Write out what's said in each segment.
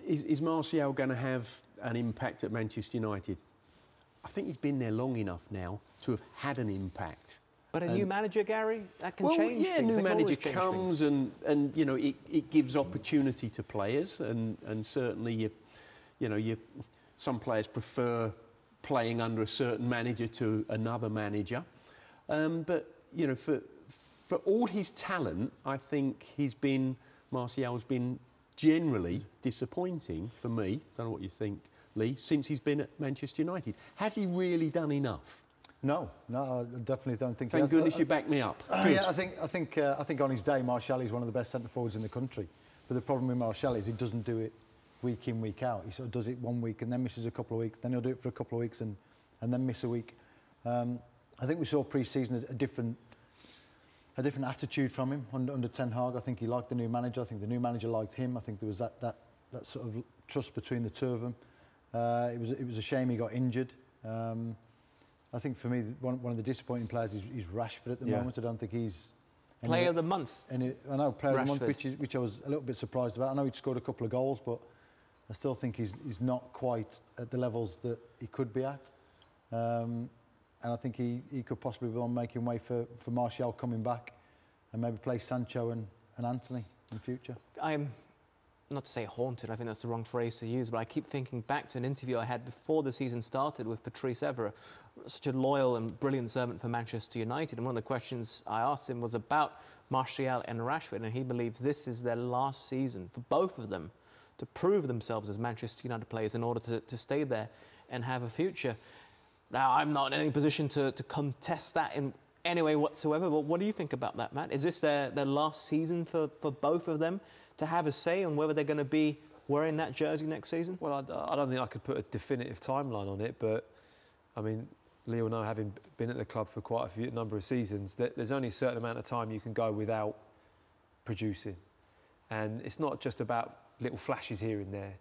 Is Martial going to have an impact at Manchester United? I think he's been there long enough now to have had an impact. But a new manager, Gary, that can change things. Yeah, a new manager comes and you know, it gives opportunity to players, and certainly some players prefer playing under a certain manager to another manager. But you know, for all his talent, I think Martial's been generally disappointing for me. Don't know what you think, Lee. Since he's been at Manchester United, has he really done enough? No, I definitely don't think. Thank goodness you backed me up. Yeah, I think on his day, Martial is one of the best centre forwards in the country. But the problem with Martial is he doesn't do it week in, week out. He sort of does it 1 week and then misses a couple of weeks. Then he'll do it for a couple of weeks and then miss a week. I think we saw pre-season a different attitude from him under Ten Hag. I think he liked the new manager. I think the new manager liked him. I think there was that sort of trust between the two of them. It was a shame he got injured. I think for me, one of the disappointing players is Rashford at the moment. I don't think he's Player of the month. I know, Player of the month, which I was a little bit surprised about. I know he'd scored a couple of goals, but I still think he's not quite at the levels that he could be at. And I think he could possibly be on making way for Martial coming back and maybe play Sancho and Anthony in the future. I'm, not to say haunted, I think that's the wrong phrase to use, but I keep thinking back to an interview I had before the season started with Patrice Evra, such a loyal and brilliant servant for Manchester United. And one of the questions I asked him was about Martial and Rashford, and he believes this is their last season for both of them to prove themselves as Manchester United players in order to stay there and have a future. Now, I'm not in any position to contest that in any way whatsoever, but what do you think about that, Matt? Is this their last season for both of them to have a say on whether they're going to be wearing that jersey next season? Well, I don't think I could put a definitive timeline on it, but, I mean, Lee will know, having been at the club for quite a number of seasons, that there's only a certain amount of time you can go without producing. And it's not just about little flashes here and there.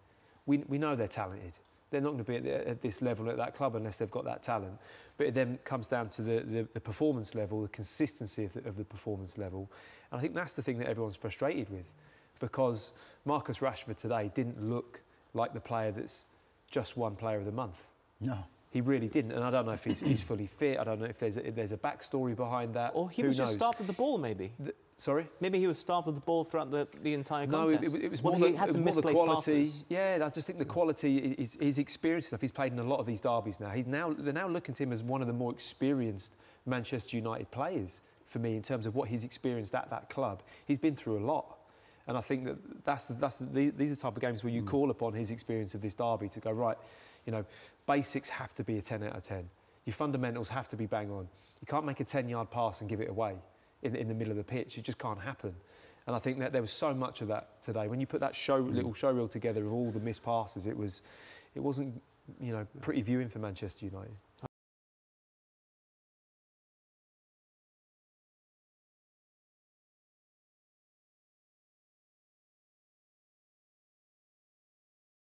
We know they're talented. They're not going to be at this level at that club unless they've got that talent. But it then comes down to the performance level, the consistency of the performance level. And I think that's the thing that everyone's frustrated with, because Marcus Rashford today didn't look like the player that's just won Player of the Month. No. He really didn't, and I don't know if he's fully fit. I don't know if there's a backstory behind that. Or he was just starved of the ball, maybe. Sorry? Maybe he was starved of the ball throughout the entire contest. No, it was more the quality. Passes. Yeah, I just think the quality, his experience stuff. He's played in a lot of these derbies now. They're now looking at him as one of the more experienced Manchester United players for me in terms of what he's experienced at that club. He's been through a lot. And I think these are the type of games where you call upon his experience of this derby to go, right, you know, basics have to be a 10 out of 10. Your fundamentals have to be bang on. You can't make a 10-yard pass and give it away in the middle of the pitch. It just can't happen. And I think that there was so much of that today. When you put that little showreel together of all the missed passes, it wasn't, you know, pretty viewing for Manchester United.